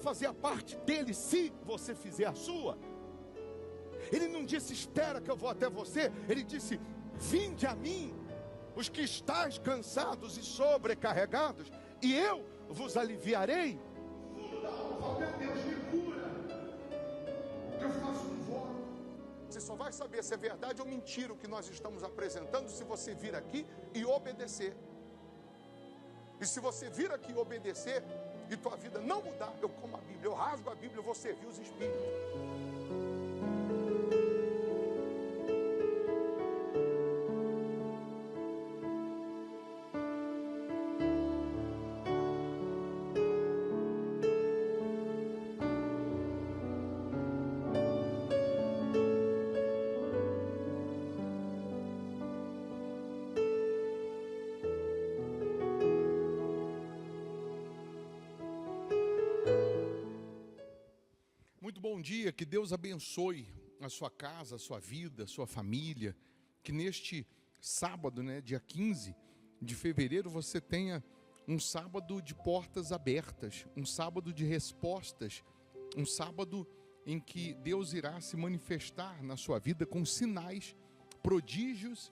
fazer a parte dele se você fizer a sua. Ele não disse, espera que eu vou até você. Ele disse, vinde a mim, os que estáis cansados e sobrecarregados, e eu vos aliviarei. Meu Deus, me cura. Eu faço um voto. Você só vai saber se é verdade ou mentira o que nós estamos apresentando se você vir aqui e obedecer. E se você vir aqui e obedecer e tua vida não mudar, eu como a Bíblia, eu rasgo a Bíblia, eu vou servir os Espíritos. Bom dia, que Deus abençoe a sua casa, a sua vida, a sua família, que neste sábado, dia 15 de fevereiro, você tenha um sábado de portas abertas, um sábado de respostas, um sábado em que Deus irá se manifestar na sua vida com sinais, prodígios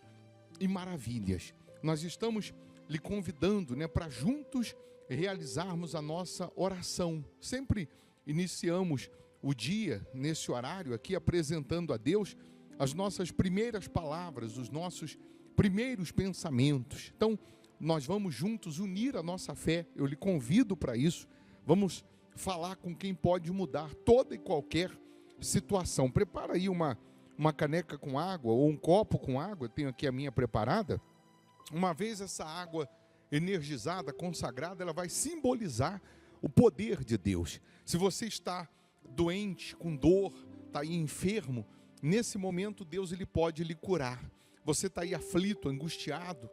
e maravilhas. Nós estamos lhe convidando, para juntos realizarmos a nossa oração. Sempre iniciamos o dia, nesse horário aqui, apresentando a Deus as nossas primeiras palavras, os nossos primeiros pensamentos. Então, nós vamos juntos unir a nossa fé, eu lhe convido para isso. Vamos falar com quem pode mudar toda e qualquer situação. Prepara aí uma caneca com água, ou um copo com água, eu tenho aqui a minha preparada. Uma vez essa água energizada, consagrada, ela vai simbolizar o poder de Deus. Se você está doente, com dor, está aí enfermo, nesse momento Deus ele pode lhe curar. Você está aí aflito, angustiado,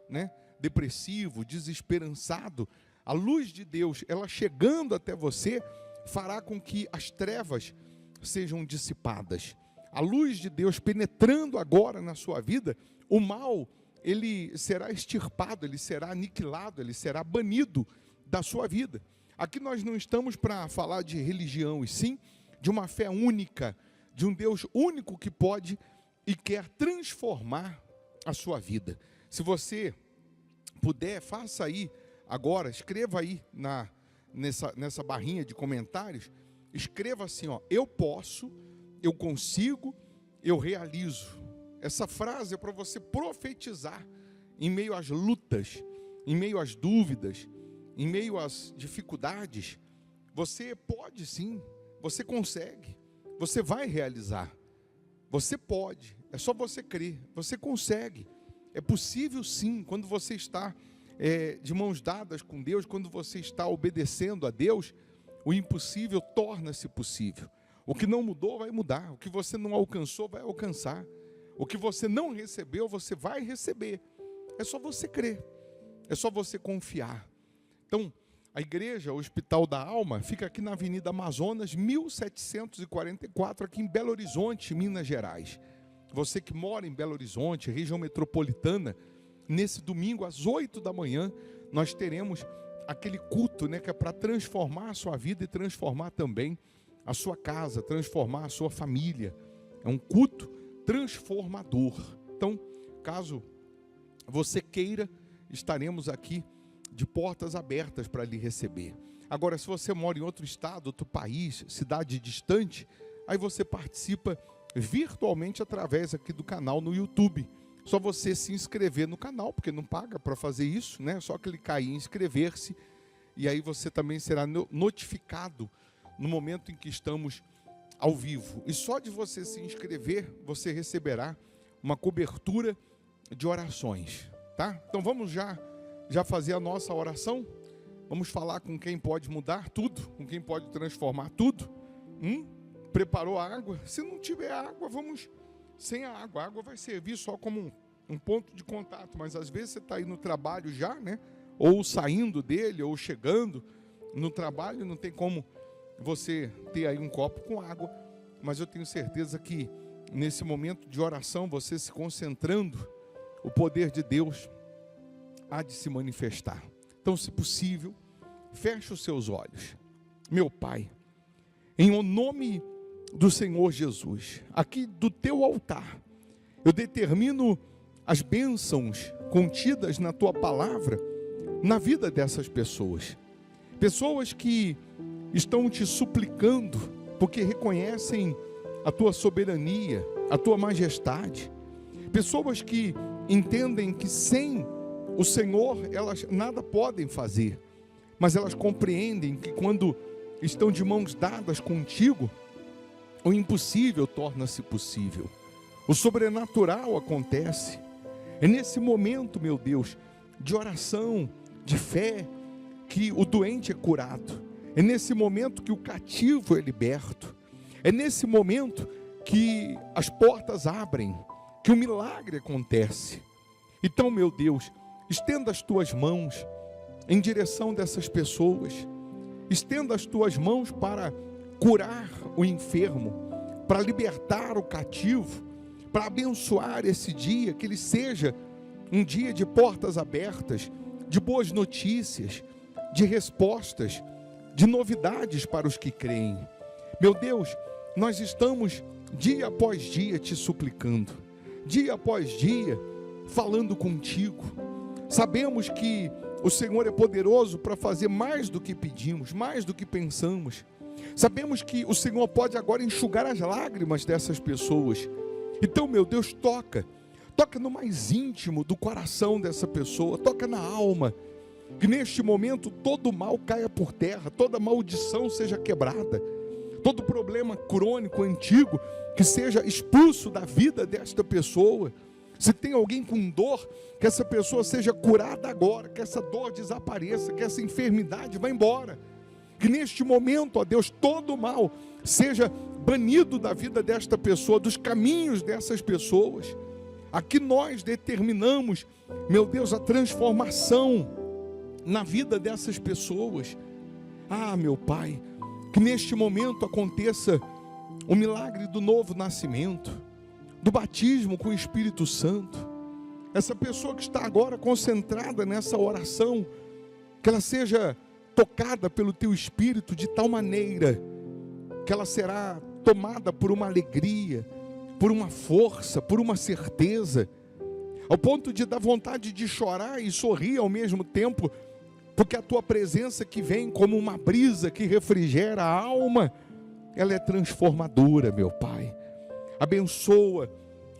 depressivo, desesperançado, a luz de Deus, ela chegando até você, fará com que as trevas sejam dissipadas. A luz de Deus penetrando agora na sua vida, o mal, ele será extirpado, ele será aniquilado, ele será banido da sua vida. Aqui nós não estamos para falar de religião, e sim de uma fé única, de um Deus único que pode e quer transformar a sua vida. Se você puder, faça aí agora, escreva aí nessa barrinha de comentários, escreva assim, eu posso, eu consigo, eu realizo. Essa frase é para você profetizar em meio às lutas, em meio às dúvidas, em meio às dificuldades. Você pode sim, você consegue, você vai realizar, você pode, é só você crer, você consegue, é possível sim, quando você está de mãos dadas com Deus, quando você está obedecendo a Deus, o impossível torna-se possível. O que não mudou vai mudar, o que você não alcançou vai alcançar, o que você não recebeu você vai receber, é só você crer, é só você confiar. Então, a igreja, o Hospital da Alma, fica aqui na Avenida Amazonas, 1744, aqui em Belo Horizonte, Minas Gerais. Você que mora em Belo Horizonte, região metropolitana, nesse domingo, às 8 da manhã, nós teremos aquele culto, que é para transformar a sua vida e transformar também a sua casa, transformar a sua família. É um culto transformador. Então, caso você queira, estaremos aqui de portas abertas para lhe receber. Agora, se você mora em outro estado, outro país, cidade distante, aí você participa virtualmente através aqui do canal no YouTube. Só você se inscrever no canal, porque não paga para fazer isso, Só clicar em inscrever-se, e aí você também será notificado no momento em que estamos ao vivo. E só de você se inscrever, você receberá uma cobertura de orações, tá? Então vamos já fazer a nossa oração. Vamos falar com quem pode mudar tudo, com quem pode transformar tudo. Preparou a água? Se não tiver água, vamos sem a água. A água vai servir só como um ponto de contato, mas às vezes você está aí no trabalho já, ou saindo dele, ou chegando no trabalho, não tem como você ter aí um copo com água, mas eu tenho certeza que nesse momento de oração, você se concentrando, o poder de Deus há de se manifestar. Então, se possível, feche os seus olhos. Meu Pai, em o nome do Senhor Jesus, aqui do teu altar, eu determino as bênçãos contidas na tua palavra, na vida dessas pessoas. Pessoas que estão te suplicando, porque reconhecem a tua soberania, a tua majestade. Pessoas que entendem que sem o Senhor elas nada podem fazer, mas elas compreendem que quando estão de mãos dadas contigo, o impossível torna-se possível, o sobrenatural acontece. É nesse momento, meu Deus, de oração, de fé, que o doente é curado. É nesse momento que o cativo é liberto. É nesse momento que as portas abrem, que o milagre acontece. Então, meu Deus, estenda as tuas mãos em direção dessas pessoas. Estenda as tuas mãos para curar o enfermo, para libertar o cativo, para abençoar esse dia, que ele seja um dia de portas abertas, de boas notícias, de respostas, de novidades para os que creem. Meu Deus, nós estamos dia após dia te suplicando, dia após dia falando contigo. Sabemos que o Senhor é poderoso para fazer mais do que pedimos, mais do que pensamos. Sabemos que o Senhor pode agora enxugar as lágrimas dessas pessoas. Então, meu Deus, toca no mais íntimo do coração dessa pessoa, toca na alma, que neste momento todo mal caia por terra, toda maldição seja quebrada, todo problema crônico, antigo, que seja expulso da vida desta pessoa. Se tem alguém com dor, que essa pessoa seja curada agora, que essa dor desapareça, que essa enfermidade vá embora, que neste momento, ó Deus, todo mal seja banido da vida desta pessoa, dos caminhos dessas pessoas. Aqui nós determinamos, meu Deus, a transformação na vida dessas pessoas. Ah, meu Pai, que neste momento aconteça o milagre do novo nascimento, do batismo com o Espírito Santo. Essa pessoa que está agora concentrada nessa oração, que ela seja tocada pelo Teu Espírito de tal maneira que ela será tomada por uma alegria, por uma força, por uma certeza, ao ponto de dar vontade de chorar e sorrir ao mesmo tempo, porque a Tua presença que vem como uma brisa que refrigera a alma, ela é transformadora, meu Pai. Abençoa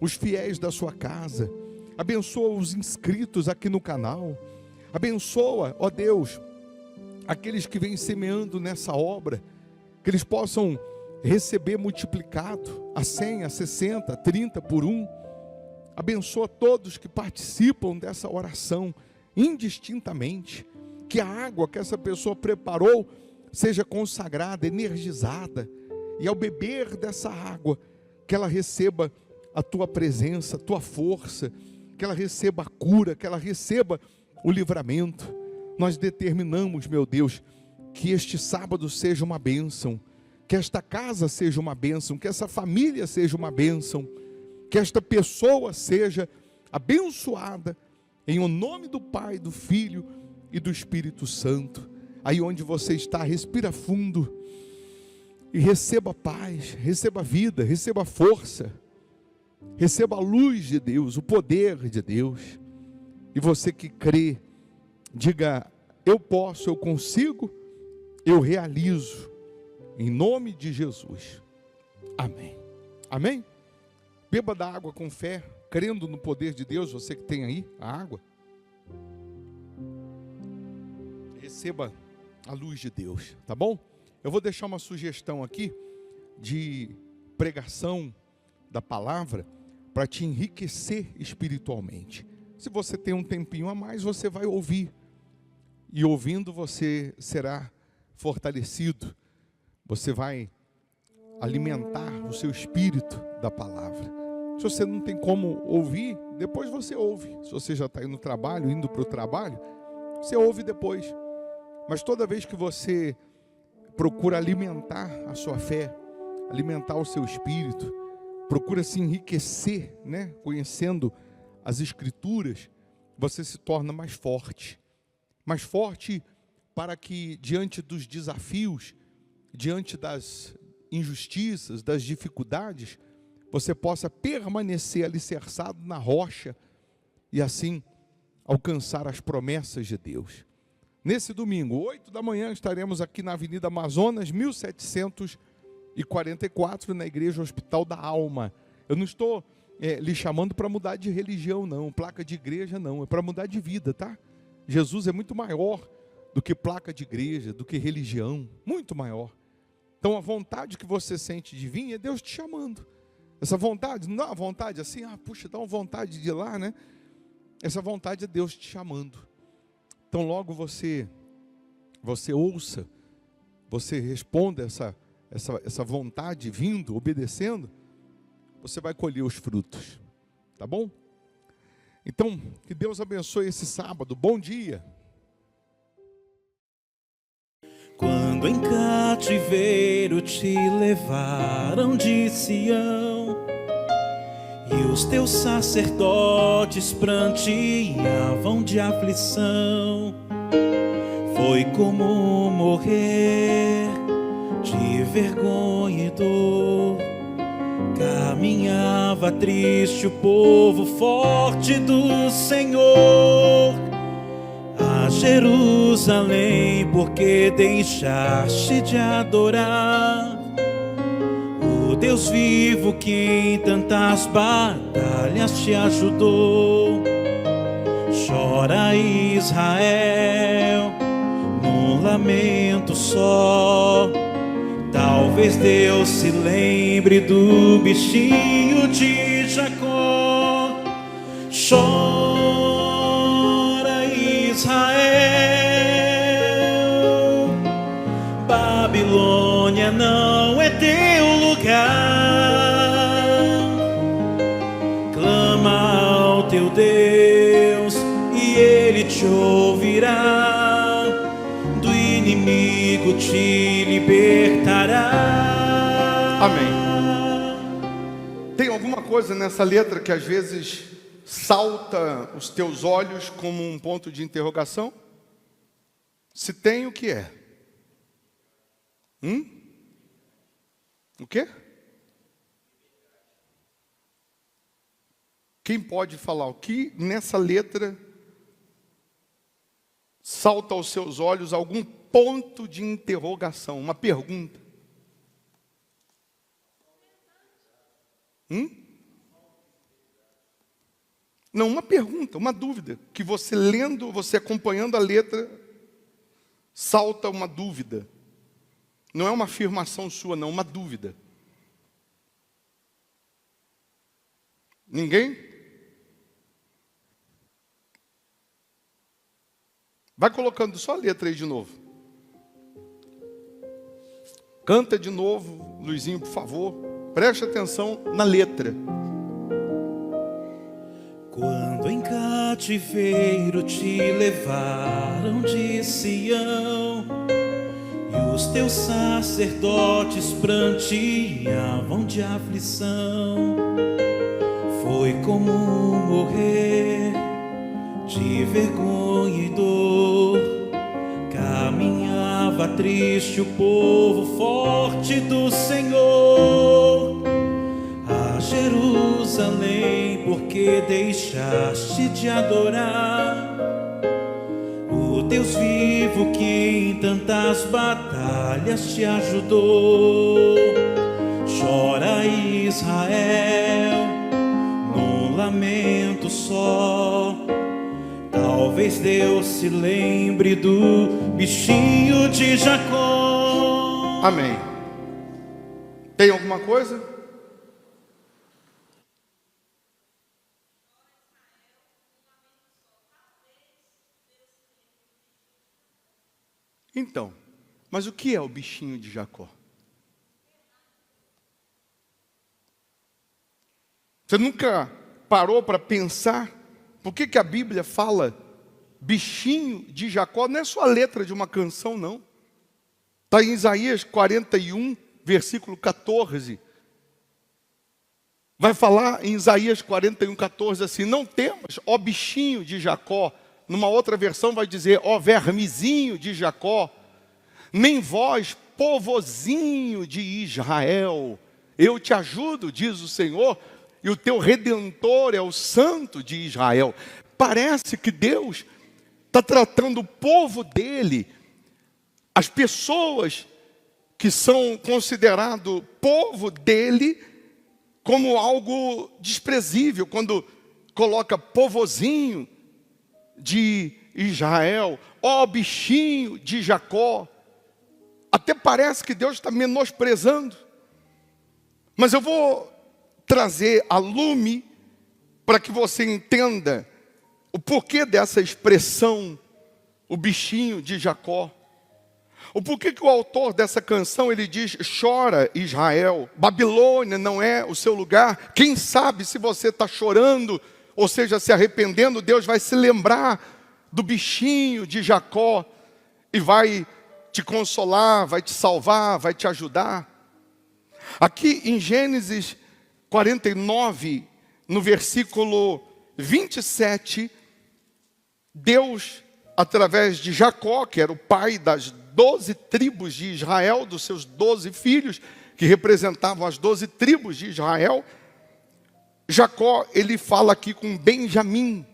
os fiéis da sua casa, abençoa os inscritos aqui no canal, abençoa, ó Deus, aqueles que vêm semeando nessa obra, que eles possam receber multiplicado a 100, a 60, a 30 por 1. Abençoa todos que participam dessa oração indistintamente, que a água que essa pessoa preparou seja consagrada, energizada, e ao beber dessa água, que ela receba a Tua presença, a Tua força, que ela receba a cura, que ela receba o livramento. Nós determinamos, meu Deus, que este sábado seja uma bênção, que esta casa seja uma bênção, que essa família seja uma bênção, que esta pessoa seja abençoada, em o nome do Pai, do Filho e do Espírito Santo. Aí onde você está, respira fundo e receba paz, receba vida, receba força, receba a luz de Deus, o poder de Deus. E você que crê, diga: eu posso, eu consigo, eu realizo, em nome de Jesus. Amém. Amém? Beba da água com fé, crendo no poder de Deus. Você que tem aí a água, receba a luz de Deus, tá bom? Eu vou deixar uma sugestão aqui de pregação da palavra para te enriquecer espiritualmente. Se você tem um tempinho a mais, você vai ouvir, e ouvindo você será fortalecido, você vai alimentar o seu espírito da palavra. Se você não tem como ouvir, depois você ouve. Se você já está indo no trabalho, indo para o trabalho, você ouve depois. Mas toda vez que você procura alimentar a sua fé, alimentar o seu espírito, procura se enriquecer, né, conhecendo as Escrituras, você se torna mais forte para que diante dos desafios, diante injustiças, das dificuldades, você possa permanecer alicerçado na rocha e assim alcançar as promessas de Deus. Nesse domingo, 8 da manhã, estaremos aqui na Avenida Amazonas, 1744, na Igreja Hospital da Alma. Eu não estou lhe chamando para mudar de religião, não, placa de igreja não, é para mudar de vida, tá? Jesus é muito maior do que placa de igreja, do que religião, muito maior. Então a vontade que você sente de vir é Deus te chamando. Essa vontade, não dá uma vontade assim, puxa, dá uma vontade de ir lá, né? Essa vontade é Deus te chamando. Então logo você ouça, você responda essa vontade vindo, obedecendo, você vai colher os frutos, tá bom? Então, que Deus abençoe esse sábado, bom dia. Quando em cativeiro te levaram de Sião, e os teus sacerdotes pranteavam de aflição, foi como morrer de vergonha e dor. Caminhava triste o povo forte do Senhor a Jerusalém, porque deixaste de adorar o Deus vivo que em tantas batalhas te ajudou. Chora Israel num lamento só, talvez Deus se lembre do bichinho de Jacó. Chora Israel, Babilônia não é teu lugar. Clama ao teu Deus e Ele te ouvirá, do inimigo te libertará. Amém. Tem alguma coisa nessa letra que às vezes salta os teus olhos como um ponto de interrogação? Se tem, o que é? O quê? Quem pode falar o que nessa letra salta aos seus olhos algum ponto de interrogação, uma pergunta? Não, uma pergunta, uma dúvida, que você lendo, você acompanhando a letra, salta uma dúvida. Não é uma afirmação sua, não, uma dúvida. Ninguém? Vai colocando só a letra aí de novo. Canta de novo, Luizinho, por favor. Preste atenção na letra. Quando em cativeiro te levaram de Sião, e os teus sacerdotes pranteavam de aflição, foi como morrer de vergonha e dor. Caminhava triste o povo forte do Senhor a Jerusalém, porque deixaste de adorar o Deus vivo que em tantas batalhas te ajudou. Chora Israel num lamento só, talvez Deus se lembre do bichinho de Jacó. Amém. Tem alguma coisa? Então, mas o que é o bichinho de Jacó? Você nunca parou para pensar por que a Bíblia fala bichinho de Jacó? Não é só a letra de uma canção, não. Está em Isaías 41, versículo 14. Vai falar em Isaías 41, 14 assim: não temas, ó bichinho de Jacó. Numa outra versão vai dizer: ó vermezinho de Jacó. nem vós, povozinho de Israel. Eu te ajudo, diz o Senhor, e o teu Redentor é o Santo de Israel. Parece que Deus está tratando o povo dele, as pessoas que são considerados povo dele, como algo desprezível, quando coloca povozinho de Israel, ó bichinho de Jacó. Até parece que Deus está menosprezando. Mas eu vou trazer a lume para que você entenda o porquê dessa expressão, o bichinho de Jacó. O porquê que o autor dessa canção, ele diz, chora Israel, Babilônia não é o seu lugar. Quem sabe se você está chorando, ou seja, se arrependendo, Deus vai se lembrar do bichinho de Jacó e vai te consolar, vai te salvar, vai te ajudar. Aqui em Gênesis 49, no versículo 27, Deus, através de Jacó, que era o pai das 12 tribos de Israel, dos seus 12 filhos, que representavam as 12 tribos de Israel, Jacó, ele fala aqui com Benjamim.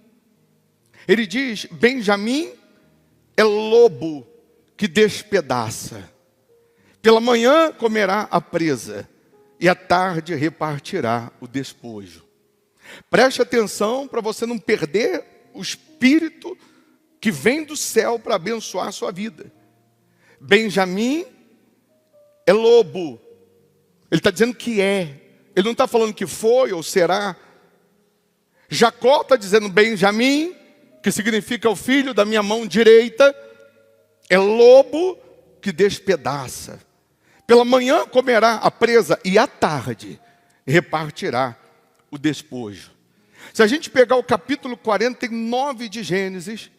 Ele diz, Benjamim é lobo que despedaça. Pela manhã comerá a presa, e à tarde repartirá o despojo. Preste atenção para você não perder o espírito que vem do céu para abençoar a sua vida. Benjamim é lobo. Ele está dizendo que é. Ele não está falando que foi ou será. Jacó está dizendo Benjamim, que significa o filho da minha mão direita, é lobo que despedaça. Pela manhã comerá a presa e à tarde repartirá o despojo. Se a gente pegar o capítulo 49 de Gênesis,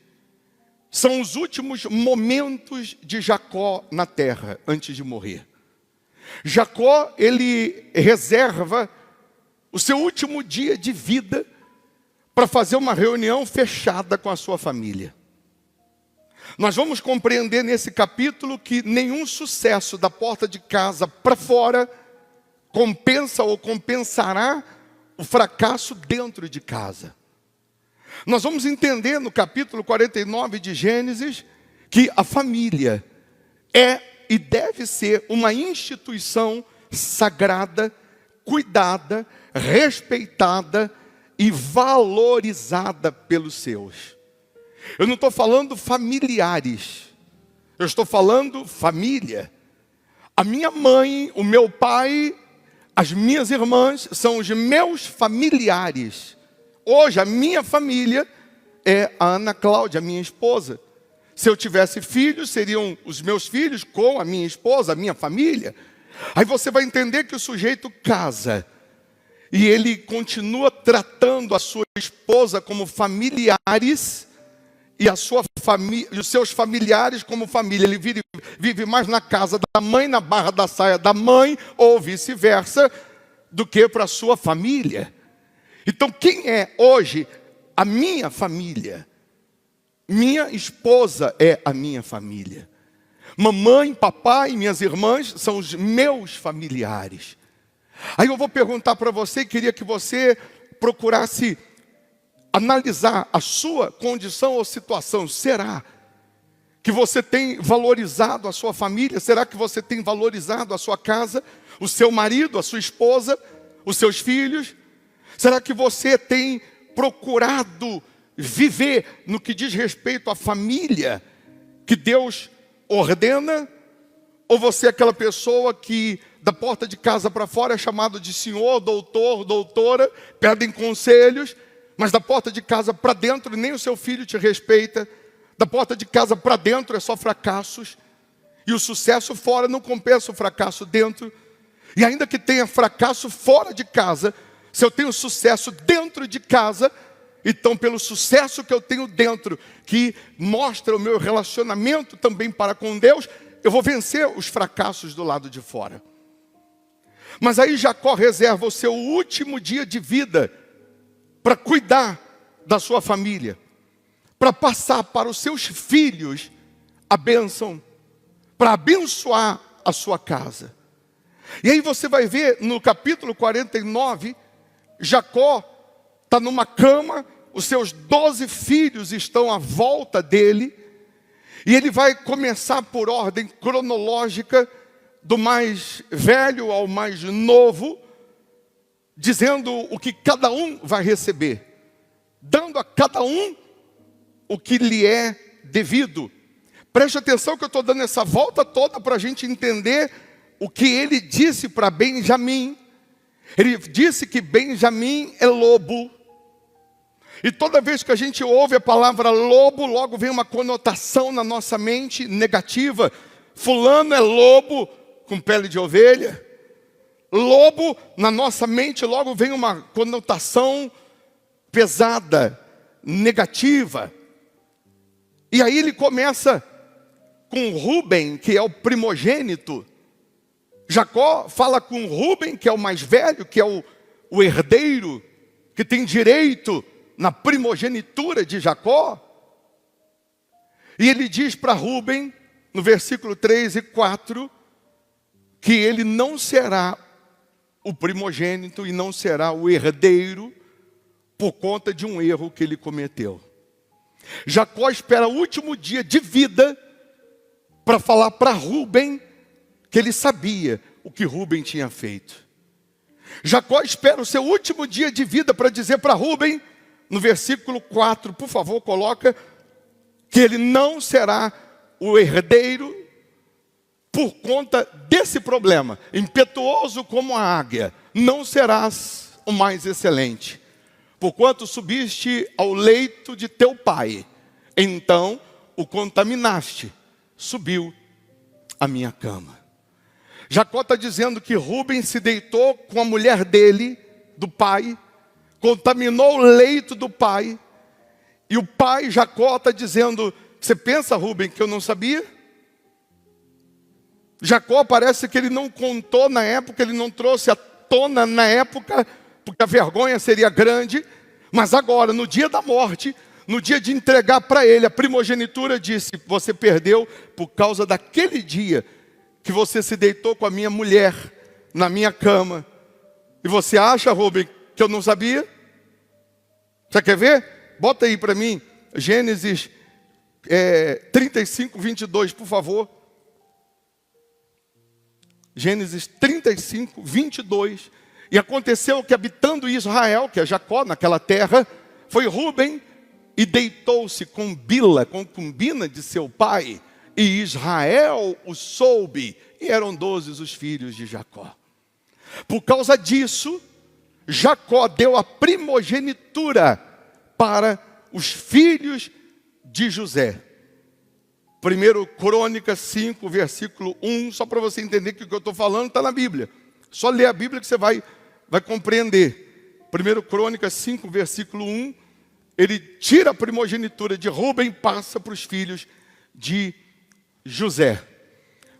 são os últimos momentos de Jacó na terra, antes de morrer. Jacó, ele reserva o seu último dia de vida para fazer uma reunião fechada com a sua família. Nós vamos compreender nesse capítulo que nenhum sucesso da porta de casa para fora compensa ou compensará o fracasso dentro de casa. Nós vamos entender no capítulo 49 de Gênesis que a família é e deve ser uma instituição sagrada, cuidada, respeitada e valorizada pelos seus. Eu não estou falando familiares, eu estou falando família. A minha mãe, o meu pai, as minhas irmãs são os meus familiares. Hoje a minha família é a Ana Cláudia, minha esposa. Se eu tivesse filhos, seriam os meus filhos com a minha esposa, a minha família. Aí você vai entender que o sujeito casa e ele continua tratando a sua esposa como familiares e a sua família, os seus familiares como família. Ele vive mais na casa da mãe, na barra da saia da mãe, ou vice-versa, do que para a sua família. Então, quem é hoje a minha família? Minha esposa é a minha família. Mamãe, papai e minhas irmãs são os meus familiares. Aí eu vou perguntar para você, queria que você procurasse analisar a sua condição ou situação. Será que você tem valorizado a sua família? Será que você tem valorizado a sua casa, o seu marido, a sua esposa, os seus filhos? Será que você tem procurado viver no que diz respeito à família que Deus ordena? Ou você é aquela pessoa que da porta de casa para fora é chamado de senhor, doutor, doutora, pedem conselhos, mas da porta de casa para dentro nem o seu filho te respeita, da porta de casa para dentro é só fracassos, e o sucesso fora não compensa o fracasso dentro, e ainda que tenha fracasso fora de casa, se eu tenho sucesso dentro de casa, então pelo sucesso que eu tenho dentro, que mostra o meu relacionamento também para com Deus, eu vou vencer os fracassos do lado de fora. Mas aí Jacó reserva o seu último dia de vida para cuidar da sua família, para passar para os seus filhos a bênção. para abençoar a sua casa. E aí você vai ver no capítulo 49, Jacó está numa cama, os seus 12 filhos estão à volta dele, e ele vai começar por ordem cronológica, do mais velho ao mais novo, dizendo o que cada um vai receber, dando a cada um o que lhe é devido. Preste atenção que eu estou dando essa volta toda para a gente entender o que ele disse para Benjamim. Ele disse que Benjamim é lobo. E toda vez que a gente ouve a palavra lobo, logo vem uma conotação na nossa mente negativa. Fulano é lobo com pele de ovelha. Lobo, na nossa mente, logo vem uma conotação pesada, negativa. E aí ele começa com Rúben, que é o primogênito. Jacó fala com Rúben, que é o mais velho, que é o herdeiro, que tem direito na primogenitura de Jacó. E ele diz para Rúben, no versículo 3 e 4, que ele não será o primogênito e não será o herdeiro por conta de um erro que ele cometeu. Jacó espera o último dia de vida para falar para Rúben que ele sabia o que Rúben tinha feito. Jacó espera o seu último dia de vida para dizer para Rúben, no versículo 4, por favor, coloca, que ele não será o herdeiro por conta desse problema. Impetuoso como a águia, não serás o mais excelente, porquanto subiste ao leito de teu pai, então o contaminaste, subiu à minha cama. Jacó está dizendo que Rúben se deitou com a mulher dele, do pai, contaminou o leito do pai, e o pai Jacó está dizendo, você pensa, Rúben, que eu não sabia? Jacó parece que ele não contou na época, ele não trouxe à tona na época, porque a vergonha seria grande, mas agora, no dia da morte, no dia de entregar para ele a primogenitura, disse, você perdeu por causa daquele dia que você se deitou com a minha mulher na minha cama. E você acha, Rúben, que eu não sabia? Você quer ver? Bota aí para mim, Gênesis 35, 22, por favor. Gênesis 35, 22. E aconteceu que habitando Israel, que é Jacó, naquela terra, foi Rúben e deitou-se com Bila, concubina de seu pai, e Israel o soube, e eram 12 os filhos de Jacó. Por causa disso, Jacó deu a primogenitura para os filhos de José. 1 Crônicas 5, versículo 1, só para você entender que o que eu estou falando está na Bíblia. Só ler a Bíblia que você vai compreender. 1 Crônicas 5, versículo 1, ele tira a primogenitura de Rúben e passa para os filhos de José.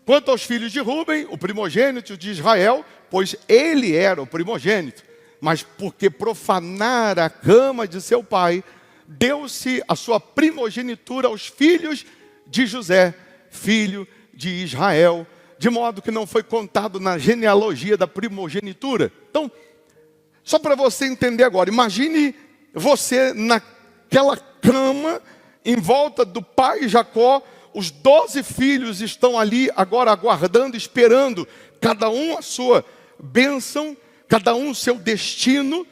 Quanto aos filhos de Rúben, o primogênito de Israel, pois ele era o primogênito, mas porque profanara a cama de seu pai, deu-se a sua primogenitura aos filhos de José, filho de Israel, de modo que não foi contado na genealogia da primogenitura. Então, só para você entender agora, imagine você naquela cama, em volta do pai Jacó, os 12 filhos estão ali agora aguardando, esperando, cada um a sua bênção, cada um o seu destino.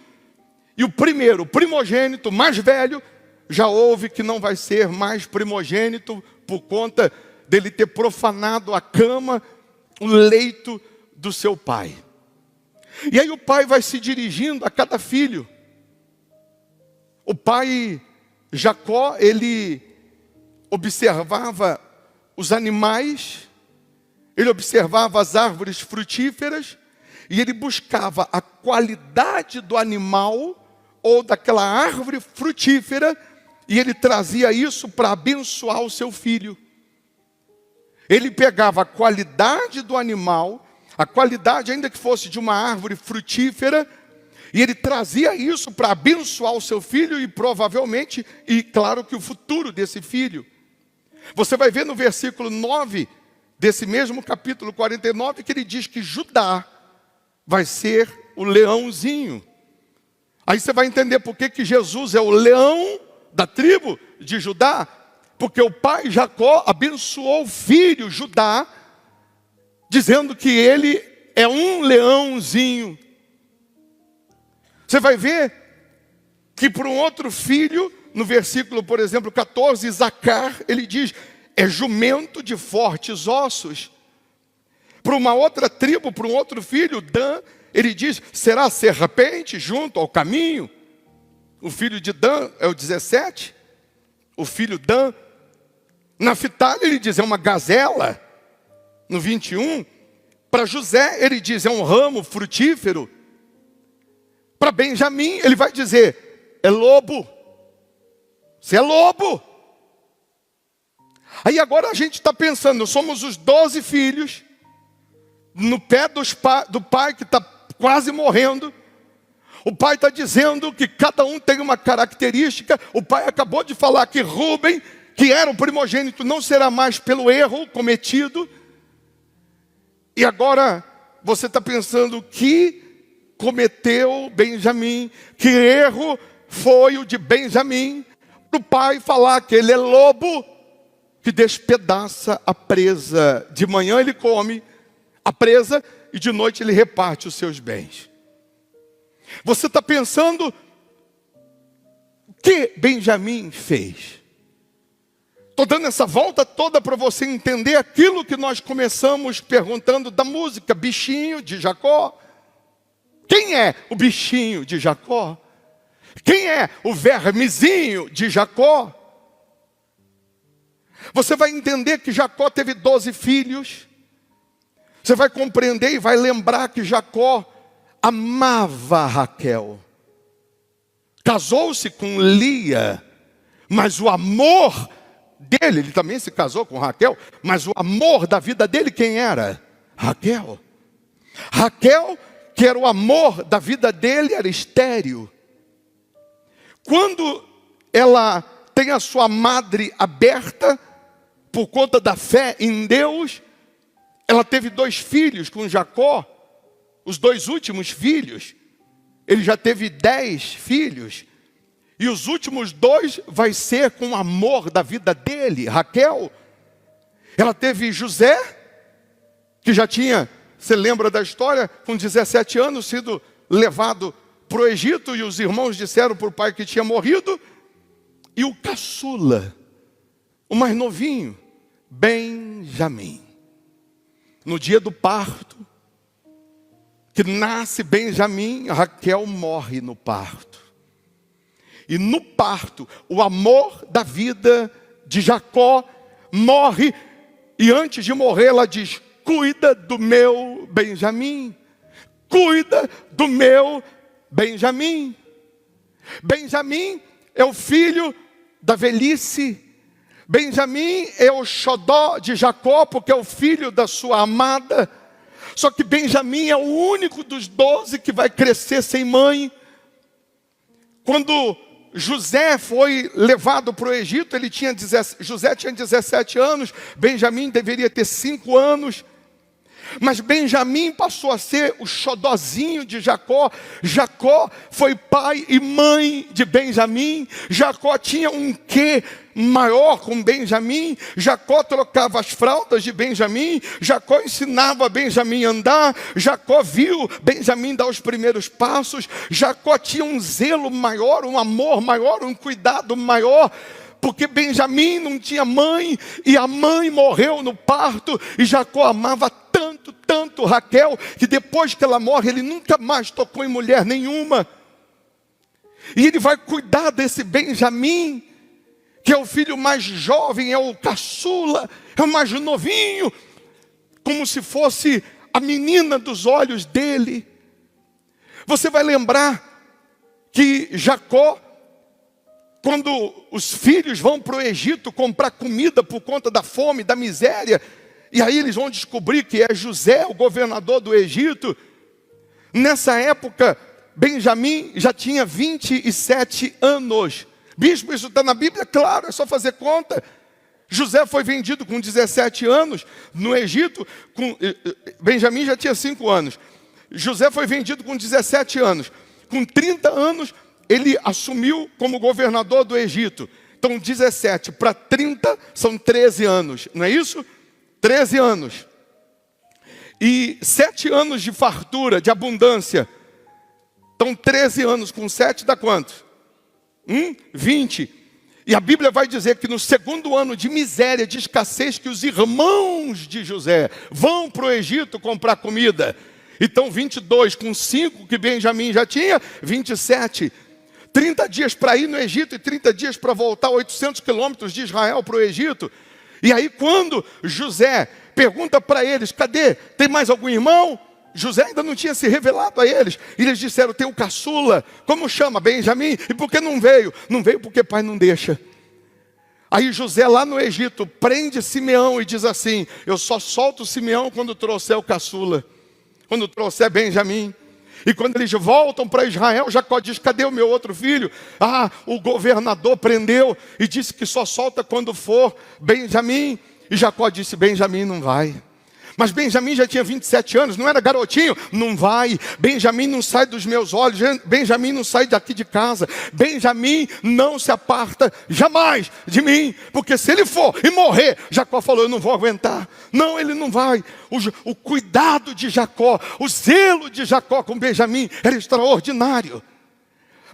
E o primeiro, o primogênito, mais velho, já ouve que não vai ser mais primogênito por conta dele ter profanado a cama, o leito do seu pai. E aí o pai vai se dirigindo a cada filho. O pai Jacó, ele observava os animais, ele observava as árvores frutíferas, e ele buscava a qualidade do animal ou daquela árvore frutífera, e ele trazia isso para abençoar o seu filho. Ele pegava a qualidade do animal, a qualidade ainda que fosse de uma árvore frutífera, e ele trazia isso para abençoar o seu filho e provavelmente, e claro que o futuro desse filho. Você vai ver no versículo 9 desse mesmo capítulo 49, que ele diz que Judá vai ser o leãozinho. Aí você vai entender por que Jesus é o leão da tribo de Judá. Porque o pai Jacó abençoou o filho Judá, dizendo que ele é um leãozinho. Você vai ver que para um outro filho, no versículo, por exemplo, 14, Isacar, ele diz, é jumento de fortes ossos. Para uma outra tribo, para um outro filho, Dan, ele diz, será serpente junto ao caminho. O filho de Dan é o 17. O filho Dan. Naftali, ele diz, é uma gazela. No 21. Para José, ele diz, é um ramo frutífero. Para Benjamim, ele vai dizer, é lobo. Você é lobo. Aí agora a gente está pensando, somos os 12 filhos, no pé do pai que está quase morrendo. O pai está dizendo que cada um tem uma característica. O pai acabou de falar que Rúben, que era o primogênito, não será mais pelo erro cometido. E agora você está pensando que cometeu Benjamim, que erro foi o de Benjamim, para o pai falar que ele é lobo, que despedaça a presa. De manhã ele come a presa e de noite ele reparte os seus bens. Você está pensando, o que Benjamim fez? Estou dando essa volta toda para você entender aquilo que nós começamos perguntando da música, bichinho de Jacó. Quem é o bichinho de Jacó? Quem é o vermezinho de Jacó? Você vai entender que Jacó teve 12 filhos. Você vai compreender e vai lembrar que Jacó amava Raquel. Casou-se com Lia, mas o amor dele, ele também se casou com Raquel, mas o amor da vida dele quem era? Raquel. Raquel, que era o amor da vida dele, era estéril. Quando ela tem a sua madre aberta, por conta da fé em Deus, ela teve 2 filhos com Jacó, os 2 últimos filhos. Ele já teve 10 filhos. E os últimos 2 vai ser com o amor da vida dele, Raquel. Ela teve José, que já tinha, você lembra da história, com 17 anos, sido levado para o Egito, e os irmãos disseram para o pai que tinha morrido. E o caçula, o mais novinho, Benjamim. No dia do parto, que nasce Benjamim, Raquel morre no parto. E no parto, o amor da vida de Jacó morre. E antes de morrer, ela diz, cuida do meu Benjamim. Cuida do meu Benjamim. Benjamim é o filho da velhice. Benjamim é o xodó de Jacó, porque é o filho da sua amada. Só que Benjamim é o único dos 12 que vai crescer sem mãe. Quando José foi levado para o Egito, José tinha 17 anos, Benjamim deveria ter 5 anos. Mas Benjamim passou a ser o xodózinho de Jacó. Jacó foi pai e mãe de Benjamim. Jacó tinha um quê maior com Benjamim. Jacó trocava as fraldas de Benjamim. Jacó ensinava Benjamim a andar. Jacó viu Benjamim dar os primeiros passos. Jacó tinha um zelo maior, um amor maior, um cuidado maior, porque Benjamim não tinha mãe, e a mãe morreu no parto, e Jacó amava tanto Raquel, que depois que ela morre, ele nunca mais tocou em mulher nenhuma. E ele vai cuidar desse Benjamim, que é o filho mais jovem, é o caçula, é o mais novinho, como se fosse a menina dos olhos dele. Você vai lembrar que Jacó, quando os filhos vão para o Egito comprar comida por conta da fome, da miséria, e aí eles vão descobrir que é José, o governador do Egito. Nessa época, Benjamim já tinha 27 anos. Bispo, isso está na Bíblia? Claro, é só fazer conta. José foi vendido com 17 anos no Egito. Benjamim já tinha 5 anos. José foi vendido com 17 anos. Com 30 anos, ele assumiu como governador do Egito. Então, 17 para 30 são 13 anos, não é isso? 13 anos. E 7 anos de fartura, de abundância. Então, 13 anos com 7 dá quanto? 20. E a Bíblia vai dizer que no segundo ano de miséria, de escassez, que os irmãos de José vão para o Egito comprar comida. Então 22 com 5 que Benjamim já tinha, 27. 30 dias para ir no Egito e 30 dias para voltar, 800 quilômetros de Israel para o Egito. E aí quando José pergunta para eles, cadê? Tem mais algum irmão? José ainda não tinha se revelado a eles. E eles disseram, tem o caçula. Como chama? Benjamim. E por que não veio? Não veio porque pai não deixa. Aí José lá no Egito prende Simeão e diz assim, eu só solto Simeão quando trouxer o caçula. Quando trouxer Benjamim. E quando eles voltam para Israel, Jacó diz, cadê o meu outro filho? Ah, o governador prendeu e disse que só solta quando for Benjamim. E Jacó disse, Benjamim não vai. Mas Benjamim já tinha 27 anos, não era garotinho? Não vai. Benjamim não sai dos meus olhos. Benjamim não sai daqui de casa. Benjamim não se aparta jamais de mim. Porque se ele for e morrer, Jacó falou, eu não vou aguentar. Não, ele não vai. O cuidado de Jacó, o zelo de Jacó com Benjamim era extraordinário.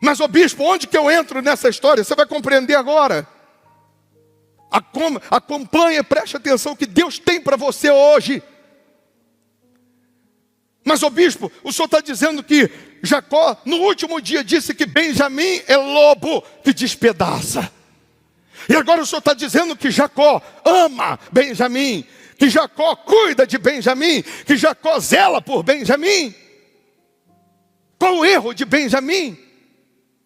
Mas, ô bispo, onde que eu entro nessa história? Você vai compreender agora. Acompanhe, preste atenção que Deus tem para você hoje. Mas, ô bispo, o senhor está dizendo que Jacó, no último dia, disse que Benjamim é lobo que despedaça. E agora o senhor está dizendo que Jacó ama Benjamim, que Jacó cuida de Benjamim, que Jacó zela por Benjamim. Qual o erro de Benjamim?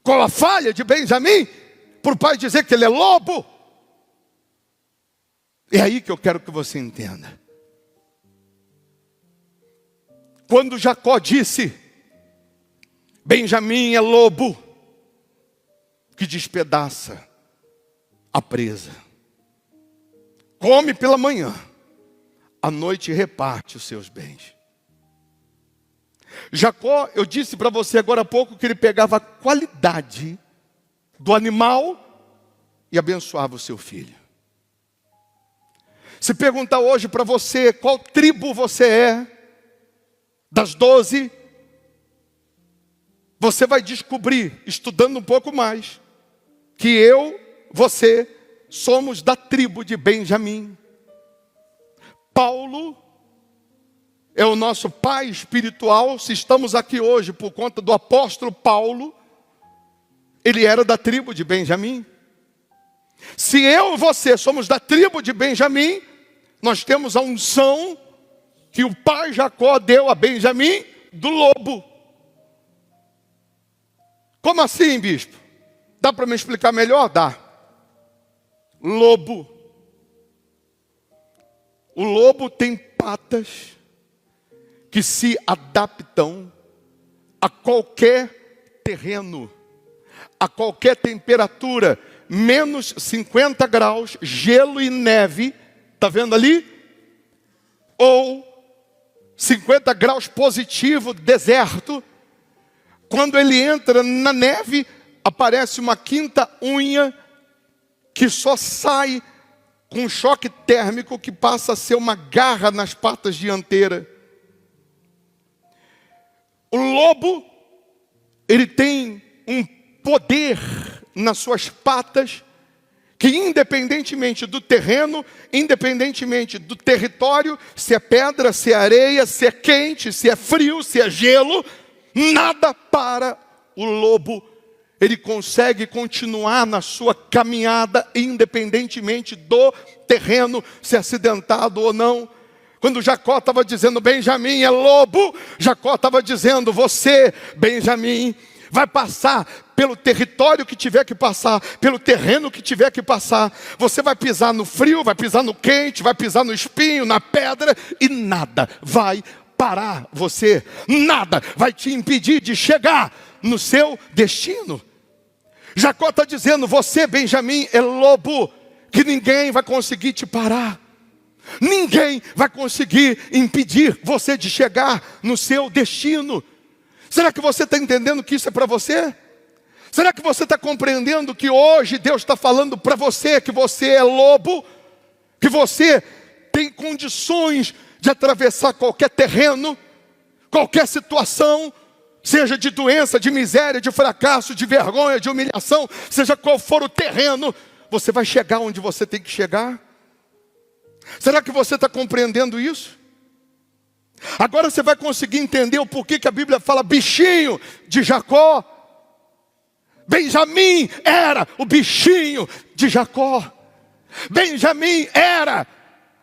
Qual a falha de Benjamim? Por o pai dizer que ele é lobo? É aí que eu quero que você entenda. Quando Jacó disse, Benjamim é lobo que despedaça a presa. Come pela manhã, à noite reparte os seus bens. Jacó, eu disse para você agora há pouco que ele pegava a qualidade do animal e abençoava o seu filho. Se perguntar hoje para você qual tribo você é, das 12, você vai descobrir, estudando um pouco mais, que eu, você, somos da tribo de Benjamim. Paulo é o nosso pai espiritual. Se estamos aqui hoje por conta do apóstolo Paulo, ele era da tribo de Benjamim. Se eu e você somos da tribo de Benjamim, nós temos a unção que o pai Jacó deu a Benjamim do lobo. Como assim, bispo? Dá para me explicar melhor? Dá. Lobo. O lobo tem patas que se adaptam a qualquer terreno, a qualquer temperatura, menos 50 graus, gelo e neve. Está vendo ali? Ou 50 graus positivo, deserto. Quando ele entra na neve, aparece uma quinta unha que só sai com um choque térmico que passa a ser uma garra nas patas dianteiras. O lobo, ele tem um poder nas suas patas que independentemente do terreno, independentemente do território, se é pedra, se é areia, se é quente, se é frio, se é gelo, nada para o lobo. Ele consegue continuar na sua caminhada, independentemente do terreno, se é acidentado ou não. Quando Jacó estava dizendo, Benjamim é lobo, Jacó estava dizendo, você, Benjamim, vai passar pelo território que tiver que passar, pelo terreno que tiver que passar. Você vai pisar no frio, vai pisar no quente, vai pisar no espinho, na pedra, e nada vai parar você. Nada vai te impedir de chegar no seu destino. Jacó está dizendo, você, Benjamim, é lobo que ninguém vai conseguir te parar. Ninguém vai conseguir impedir você de chegar no seu destino. Será que você está entendendo que isso é para você? Será que você está compreendendo que hoje Deus está falando para você que você é lobo? Que você tem condições de atravessar qualquer terreno, qualquer situação, seja de doença, de miséria, de fracasso, de vergonha, de humilhação, seja qual for o terreno, você vai chegar onde você tem que chegar? Será que você está compreendendo isso? Agora você vai conseguir entender o porquê que a Bíblia fala bichinho de Jacó. Benjamim era o bichinho de Jacó. Benjamim era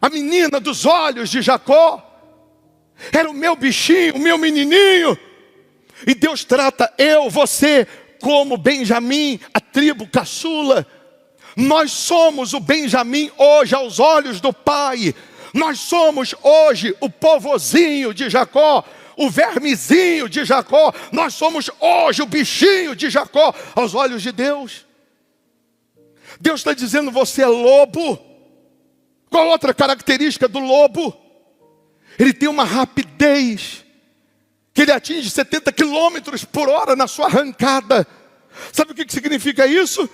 a menina dos olhos de Jacó. Era o meu bichinho, o meu menininho. E Deus trata eu, você, como Benjamim, a tribo caçula. Nós somos o Benjamim hoje aos olhos do Pai. Nós somos hoje o povozinho de Jacó, o vermezinho de Jacó. Nós somos hoje o bichinho de Jacó aos olhos de Deus. Deus está dizendo, você é lobo. Qual outra característica do lobo? Ele tem uma rapidez, que ele atinge 70 quilômetros por hora na sua arrancada. Sabe o que significa isso?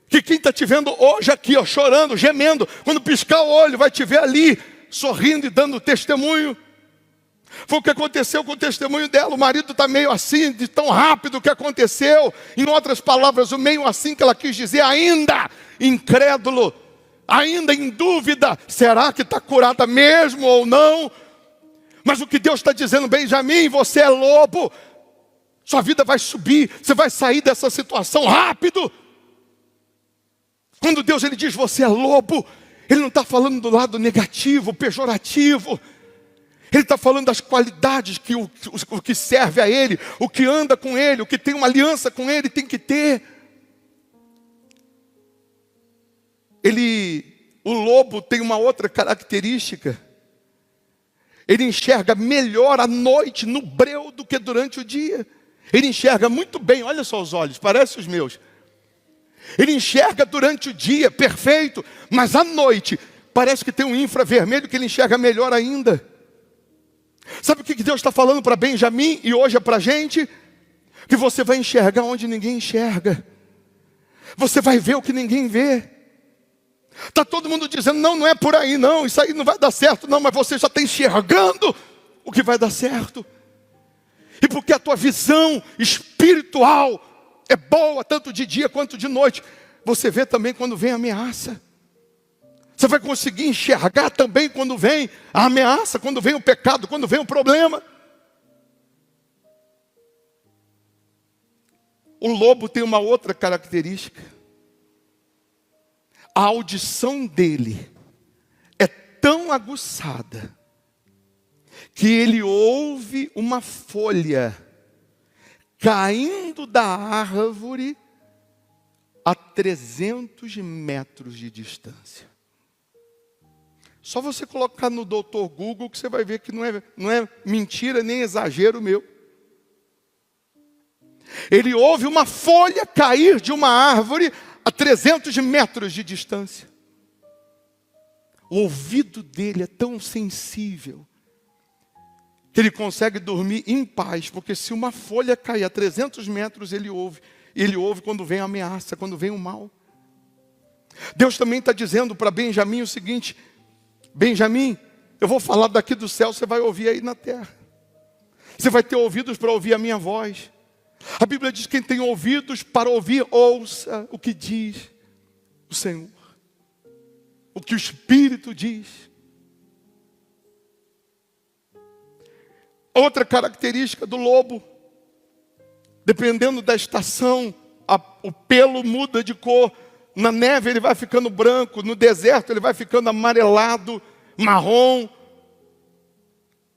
Que quem está te vendo hoje aqui, ó, chorando, gemendo, quando piscar o olho, vai te ver ali, sorrindo e dando testemunho. Foi o que aconteceu com o testemunho dela. O marido está meio assim, de tão rápido que aconteceu. Em outras palavras, o meio assim que ela quis dizer, ainda incrédulo, ainda em dúvida, será que está curada mesmo ou não? Mas o que Deus está dizendo, Benjamim, você é lobo, sua vida vai subir, você vai sair dessa situação rápido. Quando Deus ele diz você é lobo, Ele não está falando do lado negativo, pejorativo. Ele está falando das qualidades que o que serve a Ele, o que anda com Ele, o que tem uma aliança com Ele tem que ter. O lobo tem uma outra característica. Ele enxerga melhor à noite, no breu, do que durante o dia. Ele enxerga muito bem, olha só os olhos, parece os meus. Ele enxerga durante o dia, perfeito, mas à noite, parece que tem um infravermelho que ele enxerga melhor ainda. Sabe o que Deus está falando para Benjamim e hoje é para a gente? Que você vai enxergar onde ninguém enxerga. Você vai ver o que ninguém vê. Está todo mundo dizendo, não é por aí não, isso aí não vai dar certo não, mas você já está enxergando o que vai dar certo. E porque a tua visão espiritual é boa, tanto de dia quanto de noite, você vê também quando vem ameaça. Você vai conseguir enxergar também quando vem a ameaça, quando vem o pecado, quando vem o problema. O lobo tem uma outra característica. A audição dele é tão aguçada que ele ouve uma folha caindo da árvore a 300 metros de distância. Só você colocar no Dr. Google que você vai ver que não é mentira nem exagero meu. Ele ouve uma folha cair de uma árvore a 300 metros de distância. O ouvido dele é tão sensível que ele consegue dormir em paz, porque se uma folha cair a 300 metros, ele ouve. E ele ouve quando vem a ameaça, quando vem o mal. Deus também está dizendo para Benjamim o seguinte: Benjamim, eu vou falar daqui do céu, você vai ouvir aí na terra. Você vai ter ouvidos para ouvir a minha voz. A Bíblia diz que quem tem ouvidos para ouvir, ouça o que diz o Senhor. O que o Espírito diz. Outra característica do lobo, dependendo da estação, o pelo muda de cor. Na neve ele vai ficando branco, no deserto ele vai ficando amarelado, marrom.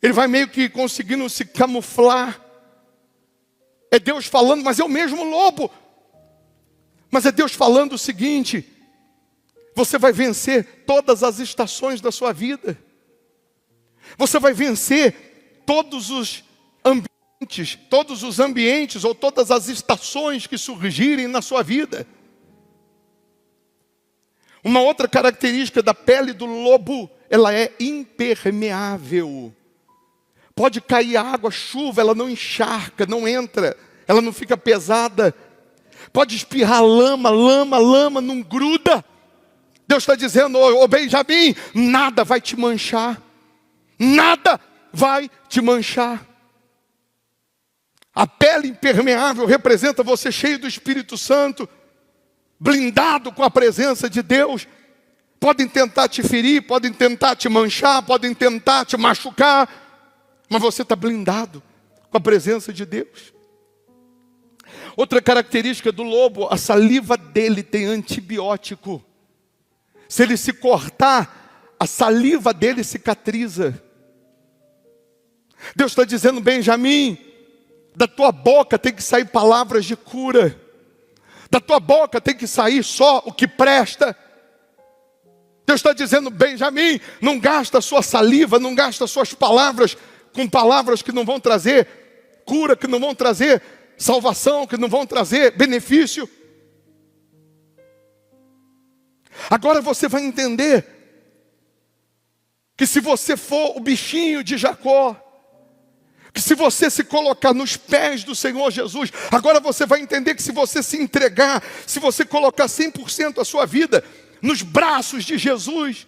Ele vai meio que conseguindo se camuflar. É Deus falando, mas é o mesmo lobo. Mas é Deus falando o seguinte: você vai vencer todas as estações da sua vida. Você vai vencer todos os ambientes ou todas as estações que surgirem na sua vida. Uma outra característica da pele do lobo, ela é impermeável. Pode cair água, chuva, ela não encharca, não entra, ela não fica pesada. Pode espirrar lama, não gruda. Deus está dizendo, ô Benjamim, nada vai te manchar. Nada vai te manchar. A pele impermeável representa você cheio do Espírito Santo, blindado com a presença de Deus. Podem tentar te ferir, podem tentar te manchar, podem tentar te machucar, mas você está blindado com a presença de Deus. Outra característica do lobo, a saliva dele tem antibiótico. Se ele se cortar, a saliva dele cicatriza. Deus está dizendo, Benjamim, da tua boca tem que sair palavras de cura. Da tua boca tem que sair só o que presta. Deus está dizendo, Benjamim, não gasta a sua saliva, não gasta as suas palavras com palavras que não vão trazer cura, que não vão trazer salvação, que não vão trazer benefício. Agora você vai entender que se você for o bichinho de Jacó, que se você se colocar nos pés do Senhor Jesus, agora você vai entender que se você se entregar, se você colocar 100% a sua vida nos braços de Jesus,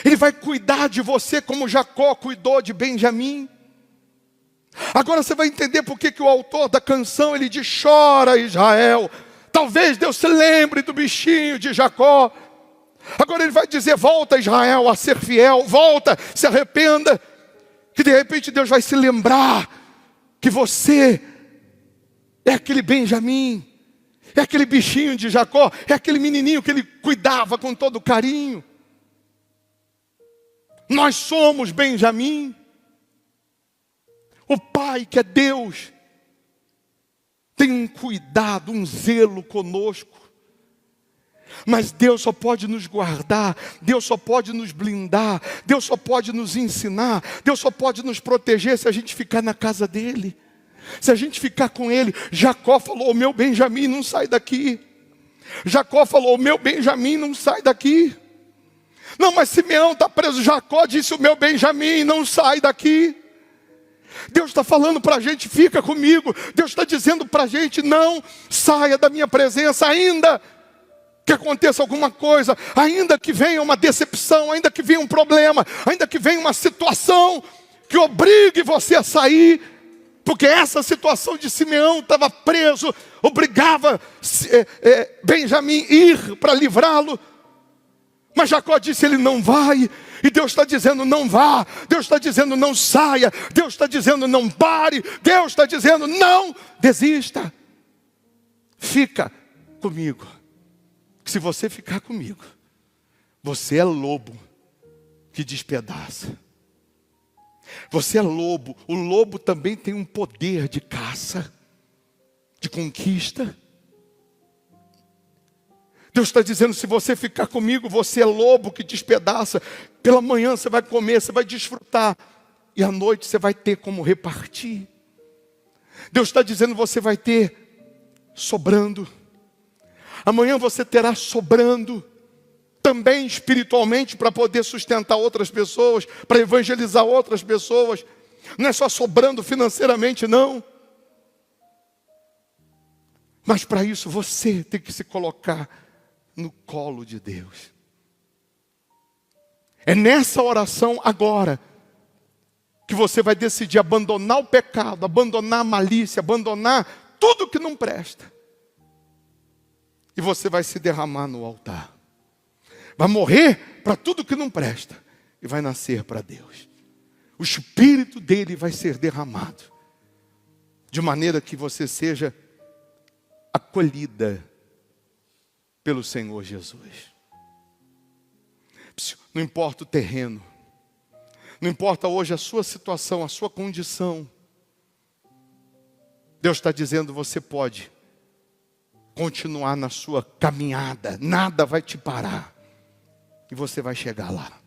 Ele vai cuidar de você como Jacó cuidou de Benjamim. Agora você vai entender por que o autor da canção, ele diz, chora Israel. Talvez Deus se lembre do bichinho de Jacó. Agora ele vai dizer, volta Israel a ser fiel, volta, se arrependa. Que de repente Deus vai se lembrar que você é aquele Benjamim, é aquele bichinho de Jacó, é aquele menininho que ele cuidava com todo carinho. Nós somos Benjamim. O Pai, que é Deus, tem um cuidado, um zelo conosco. Mas Deus só pode nos guardar, Deus só pode nos blindar, Deus só pode nos ensinar, Deus só pode nos proteger se a gente ficar na casa dEle. Se a gente ficar com Ele. Jacó falou, o meu Benjamim não sai daqui. Jacó falou, o meu Benjamim não sai daqui. Não, mas Simeão está preso. Jacó disse, o meu Benjamim não sai daqui. Deus está falando para a gente, fica comigo. Deus está dizendo para a gente, não saia da minha presença, ainda que aconteça alguma coisa, ainda que venha uma decepção, ainda que venha um problema, ainda que venha uma situação que obrigue você a sair, porque essa situação de Simeão estava preso, obrigava Benjamim ir para livrá-lo. Mas Jacó disse, ele não vai. E Deus está dizendo, não vá. Deus está dizendo, não saia. Deus está dizendo, não pare. Deus está dizendo, não desista. Fica comigo. Se você ficar comigo, você é lobo que despedaça. Você é lobo. O lobo também tem um poder de caça, de conquista. Deus está dizendo, se você ficar comigo, você é lobo que despedaça. Pela manhã você vai comer, você vai desfrutar. E à noite você vai ter como repartir. Deus está dizendo, você vai ter sobrando. Amanhã você terá sobrando. Também espiritualmente, para poder sustentar outras pessoas, para evangelizar outras pessoas. Não é só sobrando financeiramente, não. Mas para isso você tem que se colocar no colo de Deus. É nessa oração agora que você vai decidir abandonar o pecado, abandonar a malícia, abandonar tudo que não presta. E você vai se derramar no altar. Vai morrer para tudo que não presta e vai nascer para Deus. O Espírito dele vai ser derramado de maneira que você seja acolhida pelo Senhor Jesus. Não importa o terreno, não importa hoje a sua situação, a sua condição. Deus está dizendo, você pode continuar na sua caminhada, nada vai te parar, e você vai chegar lá.